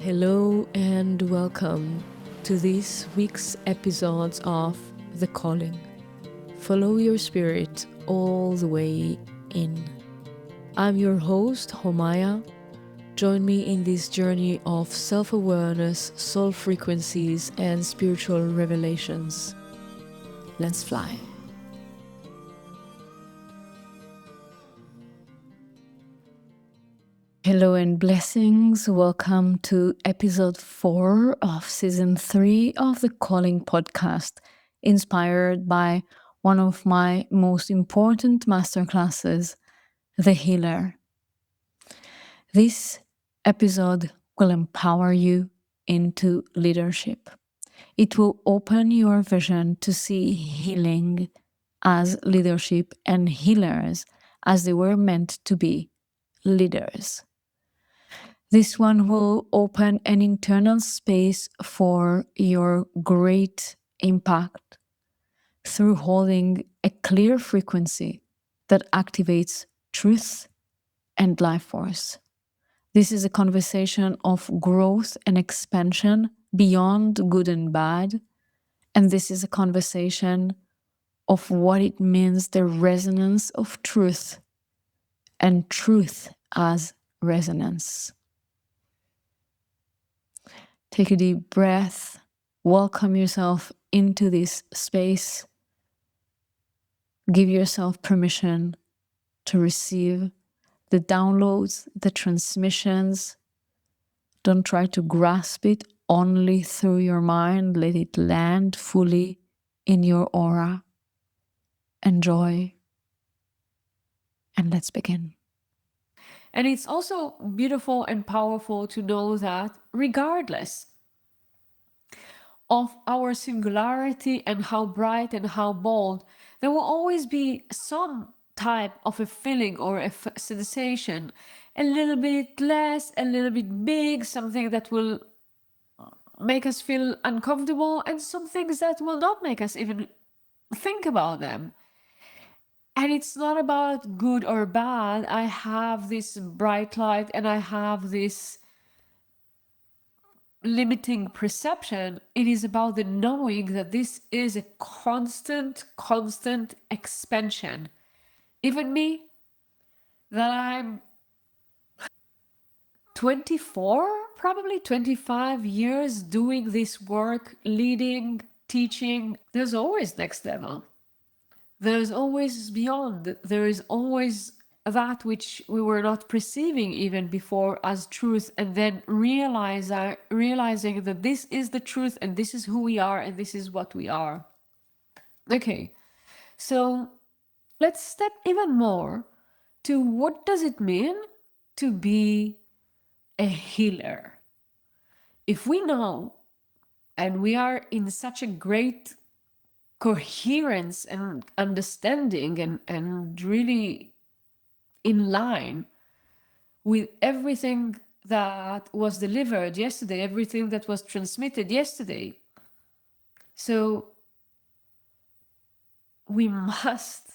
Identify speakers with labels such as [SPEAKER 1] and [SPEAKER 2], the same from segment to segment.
[SPEAKER 1] Hello and welcome to this week's episodes of The Calling. Follow your spirit all the way in. I'm your host, Homaya. Join me in this journey of self-awareness, soul frequencies, and spiritual revelations. Let's fly. Hello and blessings. Welcome to episode 4 of season 3 of the Calling podcast, inspired by one of my most important masterclasses, The Healer. This episode will empower you into leadership. It will open your vision to see healing as leadership and healers as they were meant to be, leaders. This one will open an internal space for your great impact through holding a clear frequency that activates truth and life force. This is a conversation of growth and expansion beyond good and bad. And this is a conversation of what it means, the resonance of truth and truth as resonance. Take a deep breath, welcome yourself into this space. Give yourself permission to receive the downloads, the transmissions. Don't try to grasp it only through your mind. Let it land fully in your aura. Enjoy. And let's begin. And it's also beautiful and powerful to know that regardless of our singularity and how bright and how bold, there will always be some type of a feeling or a sensation, a little bit less, a little bit big, something that will make us feel uncomfortable, and some things that will not make us even think about them. And it's not about good or bad. I have this bright light and I have this limiting perception. It is about the knowing that this is a constant expansion. Even me, that I'm 24, probably 25 years doing this work, leading, teaching, there's always next level. There's always beyond. There is always that which we were not perceiving even before as truth, and then realizing that this is the truth and this is who we are and this is what we are. Okay, so let's step even more to what does it mean to be a healer. If we know and we are in such a great coherence and understanding and really in line with everything that was delivered yesterday, everything that was transmitted yesterday. So we must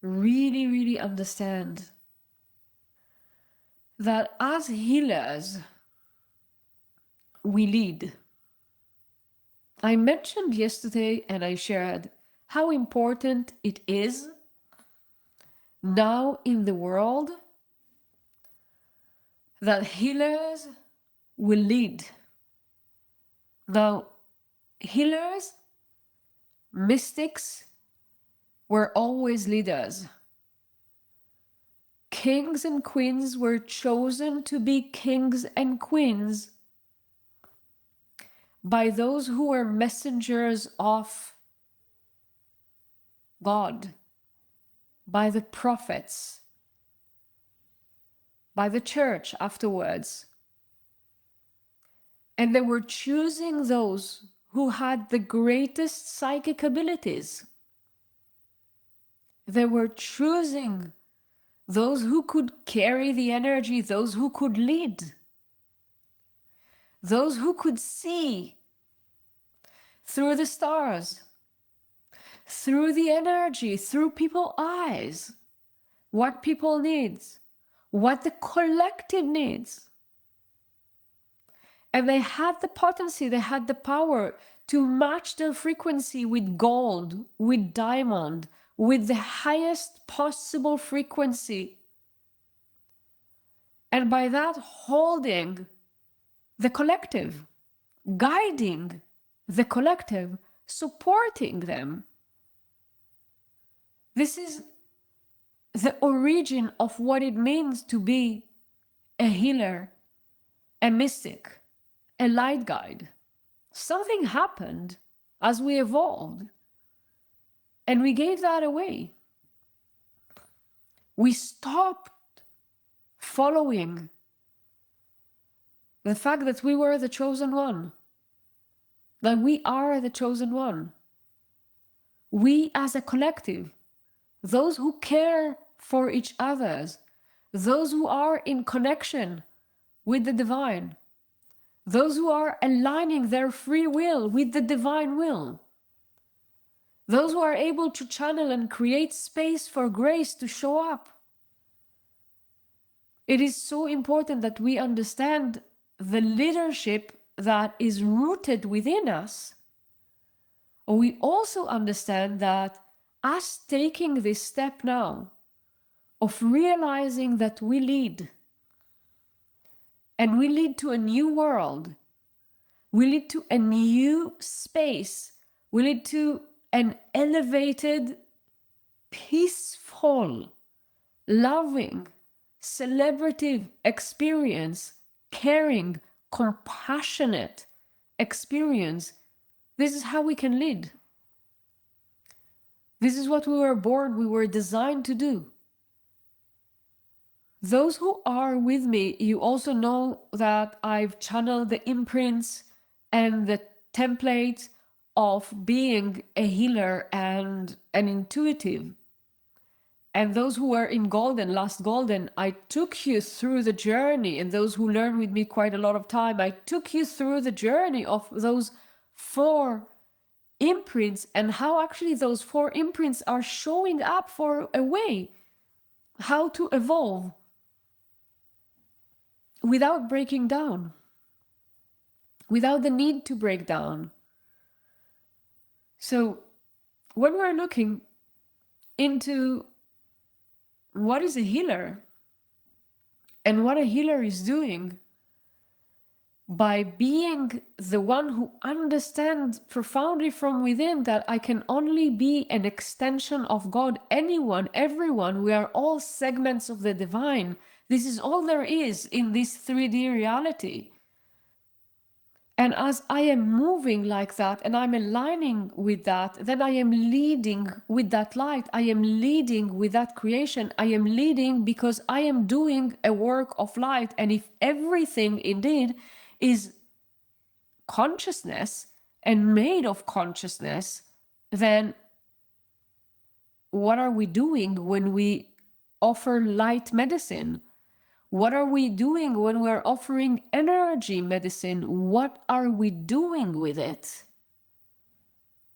[SPEAKER 1] really understand that as healers, we lead. I mentioned yesterday and I shared how important it is now in the world that healers will lead. Now, healers, mystics were always leaders. Kings and queens were chosen to be kings and queens by those who were messengers of God, by the prophets, by the church afterwards. And they were choosing those who had the greatest psychic abilities. They were choosing those who could carry the energy, those who could lead, those who could see through the stars, through the energy, through people's eyes, what people need, what the collective needs.
[SPEAKER 2] And they had the potency, they had the power to match their frequency with gold, with diamond, with the highest possible frequency. And by that, holding the collective, guiding the collective, supporting them. This is the origin of what it means to be a healer, a mystic, a light guide. Something happened as we evolved, and we gave that away. We stopped following the fact that we were the chosen one, that we are the chosen one. We as a collective, those who care for each other, those who are in connection with the divine, those who are aligning their free will with the divine will, those who are able to channel and create space for grace to show up. It is so important that we understand the leadership that is rooted within us. We also understand that us taking this step now of realizing that we lead, and we lead to a new world, we lead to a new space, we lead to an elevated, peaceful, loving, celebrative experience, caring, compassionate experience. This is how we can lead. This is what we were born, we were designed to do. Those who are with me, you also know that I've channeled the imprints and the templates of being a healer and an intuitive. And those who were in Golden, last Golden, I took you through the journey. And those who learn with me quite a lot of time, I took you through the journey of those 4 imprints and how actually those 4 imprints are showing up for a way how to evolve without breaking down, without the need to break down. So when we're looking into what is a healer and what a healer is doing, by being the one who understands profoundly from within that I can only be an extension of God, anyone, everyone, we are all segments of the divine. This is all there is in this 3D reality. And as I am moving like that and I'm aligning with that, then I am leading with that light. I am leading with that creation. I am leading because I am doing a work of light. And if everything indeed is consciousness and made of consciousness, then what are we doing when we offer light medicine? What are we doing when we're offering energy medicine? What are we doing with it?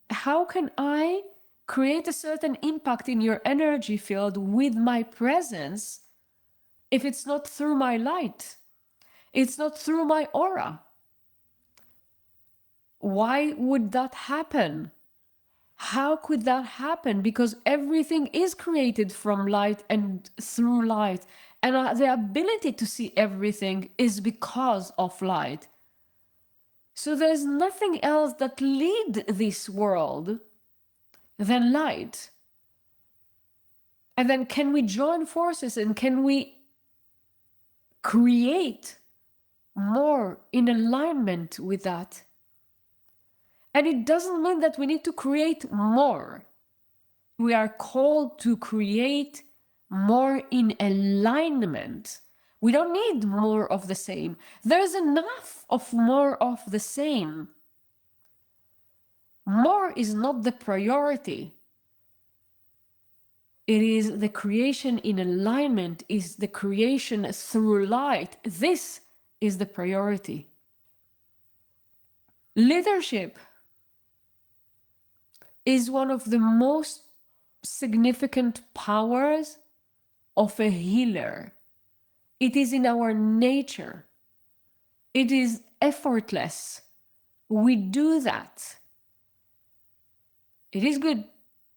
[SPEAKER 2] How can I create a certain impact in your energy field with my presence if it's not through my light? It's not through my aura. Why would that happen? How could that happen? Because everything is created from light and through light. And the ability to see everything is because of light. So there's nothing else that leads this world than light. And then can we join forces and can we create more in alignment with that? And it doesn't mean that we need to create more. We are called to create more in alignment. We don't need more of the same. There's enough of more of the same. More is not the priority. It is the creation in alignment, is the creation through light. This is the priority. Leadership is one of the most significant powers of a healer. It is in our nature. It is effortless. We do that. It is good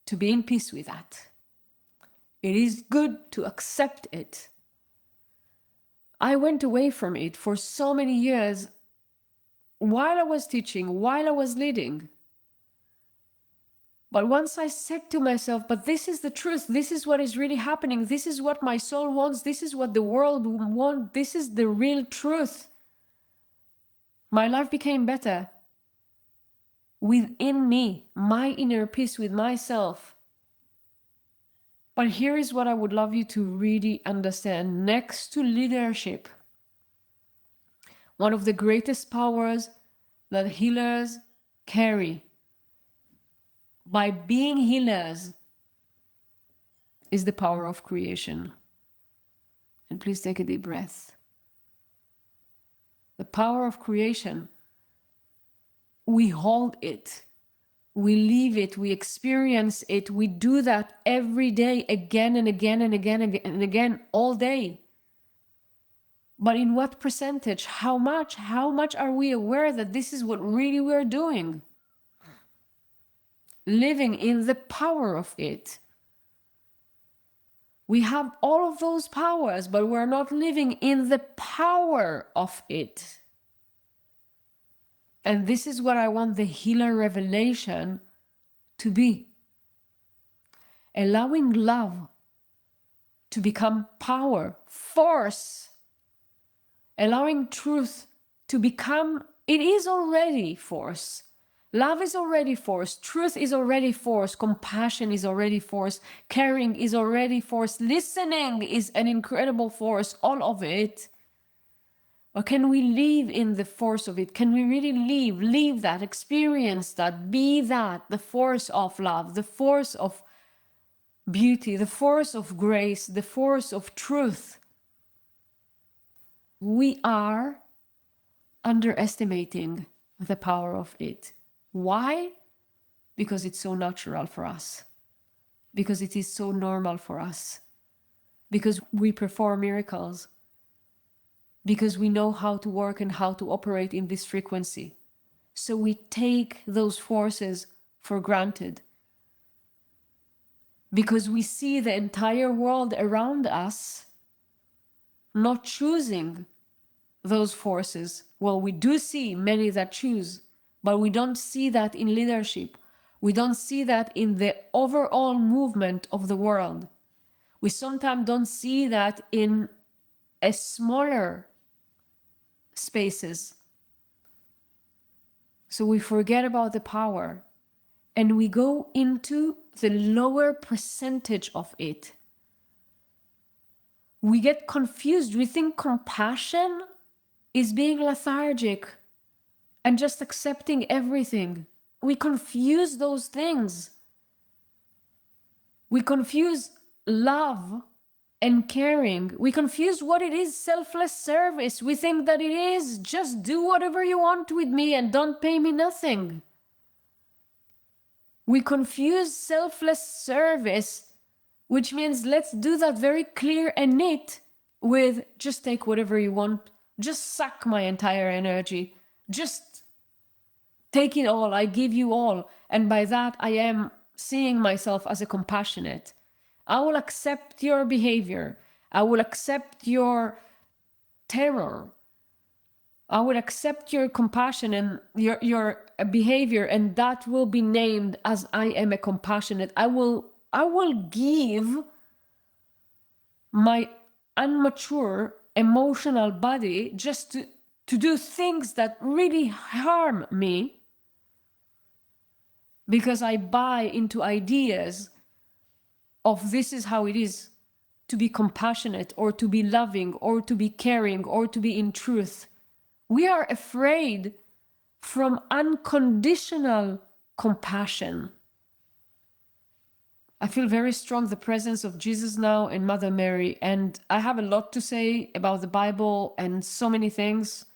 [SPEAKER 2] to be in peace with that. It is good to accept it. I went away from it for so many years while I was teaching, while I was leading. But once I said to myself, but this is the truth, this is what is really happening, this is what my soul wants, this is what the world wants, this is the real truth, my life became better within me, my inner peace with myself. But here is what I would love you to really understand. Next to leadership, one of the greatest powers that healers carry by being healers is the power of creation. And please take a deep breath. The power of creation, we hold it, we live it, we experience it, we do that every day, again and again and again and again, all day. But in what percentage? How much? How much are we aware that this is what really we're doing? Living in the power of it. We have all of those powers, but we're not living in the power of it. And this is what I want the healer revelation to be. Allowing love to become power, force. Allowing truth to become, it is already force. Love is already force. Truth is already force. Compassion is already force. Caring is already force. Listening is an incredible force. All of it. Or can we live in the force of it? Can we really live that, experience that, be that, the force of love, the force of beauty, the force of grace, the force of truth? We are underestimating the power of it. Why? Because it's so natural for us. Because it is so normal for us. Because we perform miracles. Because we know how to work and how to operate in this frequency. So we take those forces for granted. Because we see the entire world around us not choosing those forces. Well, we do see many that choose, but we don't see that in leadership. We don't see that in the overall movement of the world. We sometimes don't see that in a smaller spaces. So we forget about the power and we go into the lower percentage of it. We get confused. We think compassion is being lethargic and just accepting everything. We confuse those things. We confuse love and caring. We confuse what it is, selfless service. We think that it is just do whatever you want with me and don't pay me nothing. We confuse selfless service, which means let's do that very clear and neat, with just take whatever you want, just suck my entire energy, just take it all, I give you all. And by that, I am seeing myself as a compassionate. I will accept your behavior. I will accept your terror. I will accept your compassion and your behavior, and that will be named as I am a compassionate. I will give my immature emotional body just to do things that really harm me, because I buy into ideas of this is how it is to be compassionate or to be loving or to be caring or to be in truth. We are afraid from unconditional compassion. I feel very strong the presence of Jesus now and Mother Mary, and I have a lot to say about the Bible and so many things,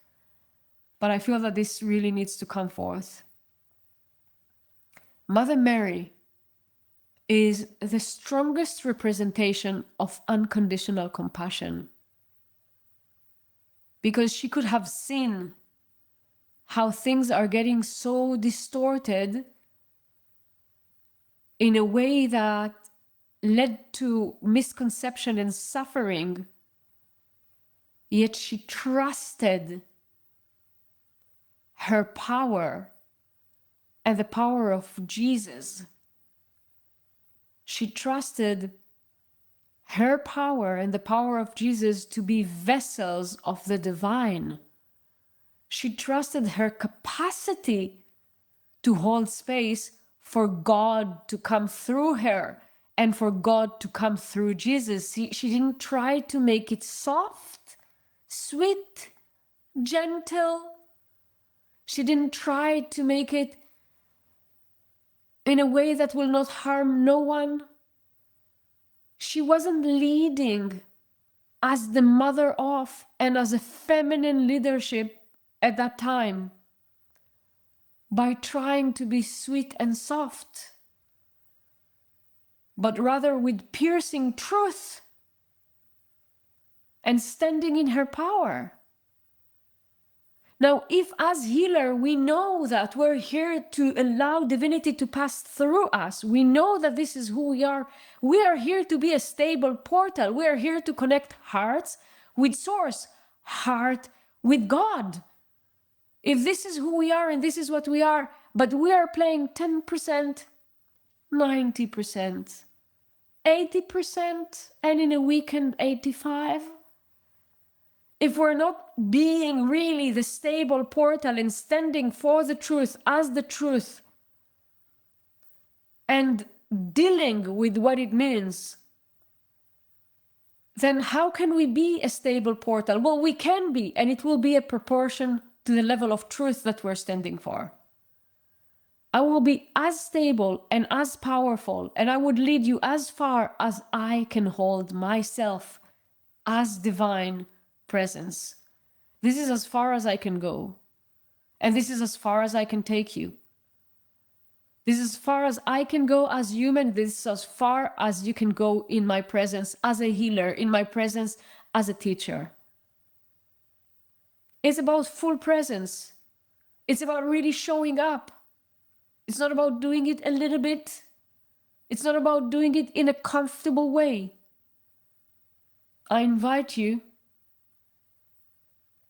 [SPEAKER 2] but I feel that this really needs to come forth. Mother Mary is the strongest representation of unconditional compassion, because she could have seen how things are getting so distorted in a way that led to misconception and suffering. Yet she trusted her power and the power of Jesus. She trusted her power and the power of Jesus to be vessels of the divine. She trusted her capacity to hold space for God to come through her and for God to come through Jesus. She didn't try to make it soft, sweet, gentle. She didn't try to make it in a way that will not harm no one. She wasn't leading as the mother of and as a feminine leadership at that time by trying to be sweet and soft, but rather with piercing truth and standing in her power. Now, if as healer we know that we're here to allow divinity to pass through us, we know that this is who we are here to be a stable portal. We are here to connect hearts with source, heart with God. If this is who we are and this is what we are, but we are playing 10%, 90%, 80%, and in a weekend 85%, if we're not being really the stable portal and standing for the truth as the truth and dealing with what it means, then how can we be a stable portal? Well, we can be, and it will be a proportion to the level of truth that we're standing for. I will be as stable and as powerful, and I would lead you as far as I can hold myself as divine presence. This is as far as I can go. And this is as far as I can take you. This is as far as I can go as human. This is as far as you can go in my presence as a healer, in my presence as a teacher. It's about full presence. It's about really showing up. It's not about doing it a little bit. It's not about doing it in a comfortable way. I invite you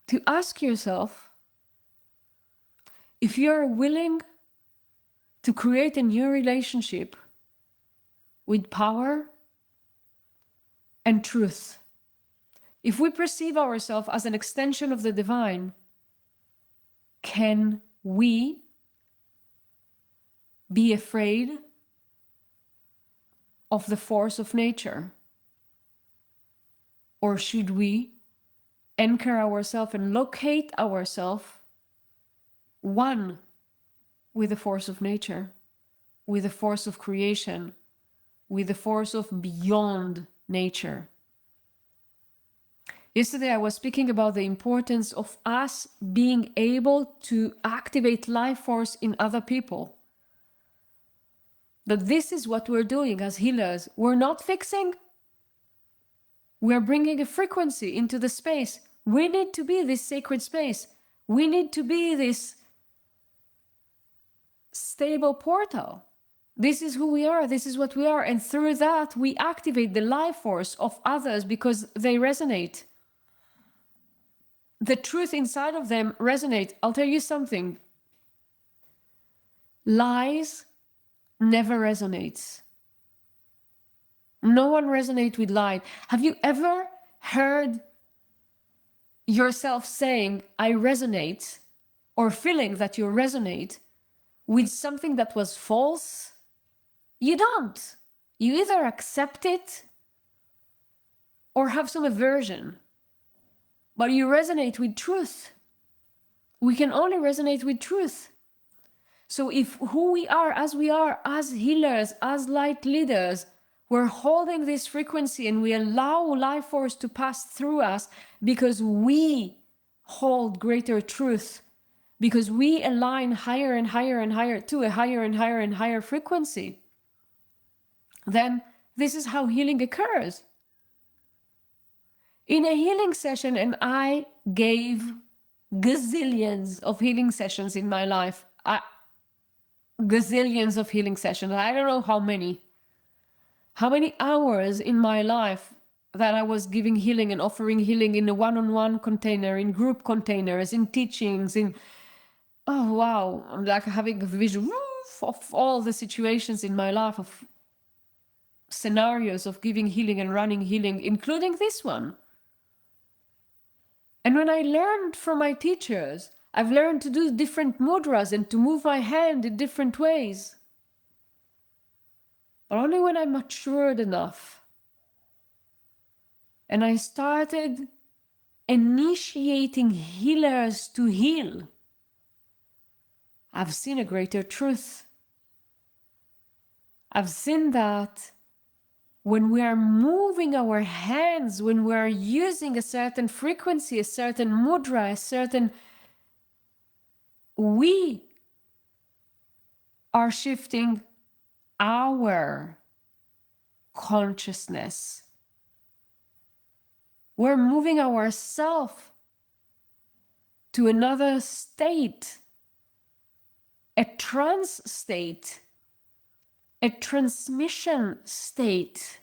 [SPEAKER 2] to ask yourself if you're willing to create a new relationship with power and truth. If we perceive ourselves as an extension of the divine, can we be afraid of the force of nature? Or should we anchor ourselves and locate ourselves one with the force of nature, with the force of creation, with the force of beyond nature? Yesterday, I was speaking about the importance of us being able to activate life force in other people. That this is what we're doing as healers. We're not fixing. We're bringing a frequency into the space. We need to be this sacred space. We need to be this stable portal. This is who we are. This is what we are. And through that, we activate the life force of others because they resonate. The truth inside of them resonates. I'll tell you something. Lies never resonates. No one resonates with light. Have you ever heard yourself saying, I resonate, or feeling that you resonate with something that was false? You don't. You either accept it or have some aversion, but you resonate with truth. We can only resonate with truth. So if who we are as healers, as light leaders, we're holding this frequency and we allow life force to pass through us because we hold greater truth, because we align higher and higher and higher to a higher and higher and higher frequency, then this is how healing occurs. In a healing session, and I gave gazillions of healing sessions in my life. Gazillions of healing sessions. I don't know how many. How many hours in my life that I was giving healing and offering healing in a one-on-one container, in group containers, in teachings, in... Oh, wow. I'm like having a vision of all the situations in my life, of scenarios of giving healing and running healing, including this one. And when I learned from my teachers, I've learned to do different mudras and to move my hand in different ways. But only when I matured enough. And I started initiating healers to heal, I've seen a greater truth. I've seen that when we are moving our hands, when we are using a certain frequency, a certain mudra, a certain... we are shifting our consciousness. We're moving ourselves to another state, a trance state, a transmission state.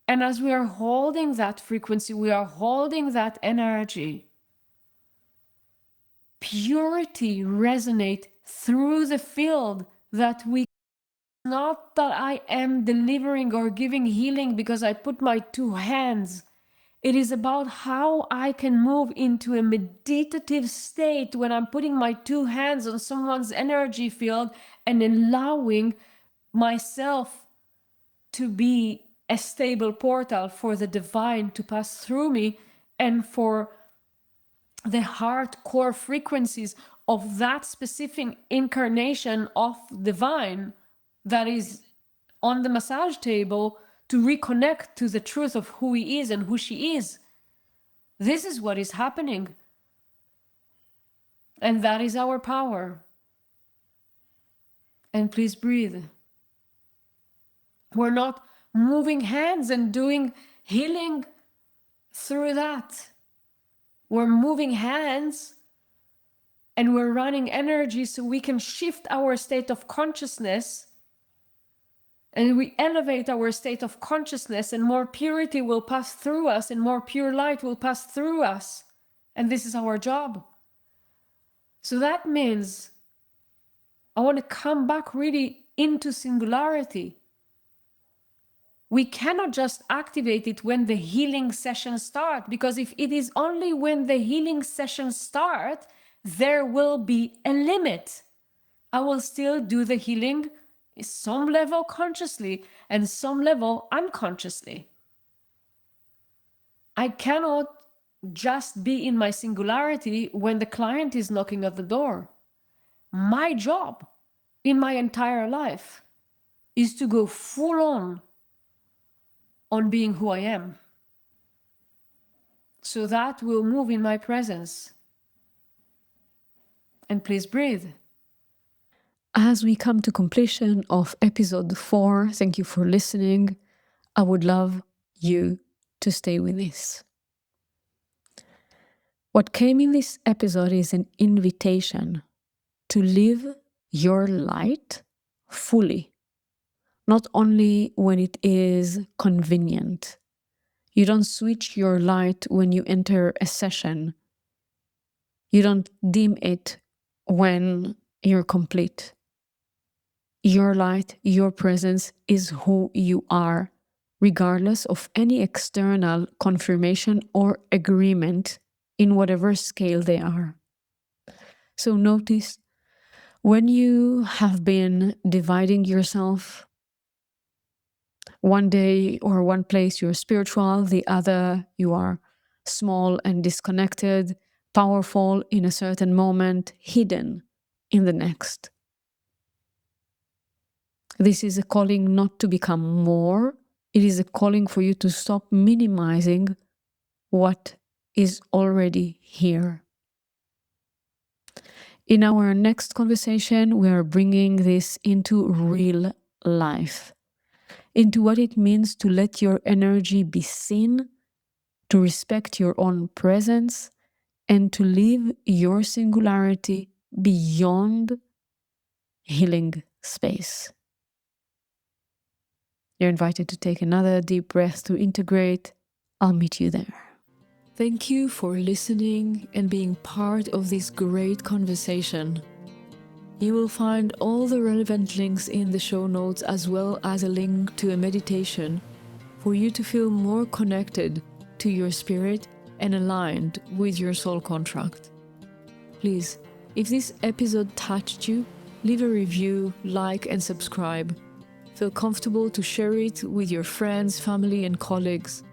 [SPEAKER 2] And as we are holding that frequency, we are holding that energy, purity resonates through the field that we... Not that I am delivering or giving healing because I put my two hands. It is about how I can move into a meditative state when I'm putting my two hands on someone's energy field and allowing myself to be a stable portal for the divine to pass through me, and for the hardcore frequencies of that specific incarnation of divine that is on the massage table to reconnect to the truth of who he is and who she is. This is what is happening. And that is our power. And please breathe. We're not moving hands and doing healing through that. We're moving hands and we're running energy so we can shift our state of consciousness, and we elevate our state of consciousness, and more purity will pass through us and more pure light will pass through us. And this is our job. So that means I want to come back really into singularity. We cannot just activate it when the healing sessions start, because if it is only when the healing sessions start, there will be a limit. I will still do the healing some level consciously and some level unconsciously. I cannot just be in my singularity when the client is knocking at the door. My job in my entire life is to go full on being who I am. So that will move in my presence. And please breathe.
[SPEAKER 1] As we come to completion of episode 4, thank you for listening. I would love you to stay with this. What came in this episode is an invitation to live your light fully, not only when it is convenient. You don't switch your light when you enter a session. You don't dim it when you're complete. Your light, your presence is who you are, regardless of any external confirmation or agreement in whatever scale they are. So notice when you have been dividing yourself, one day or one place you're spiritual, the other you are small and disconnected, powerful in a certain moment, hidden in the next. This is a calling not to become more. It is a calling for you to stop minimizing what is already here. In our next conversation, we are bringing this into real life, into what it means to let your energy be seen, to respect your own presence, and to live your singularity beyond healing space. You're invited to take another deep breath to integrate. I'll meet you there. Thank you for listening and being part of this great conversation. You will find all the relevant links in the show notes, as well as a link to a meditation for you to feel more connected to your spirit and aligned with your soul contract. Please, if this episode touched you, leave a review, like, and subscribe. Feel comfortable to share it with your friends, family, and colleagues,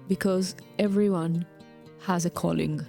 [SPEAKER 1] because everyone has a calling.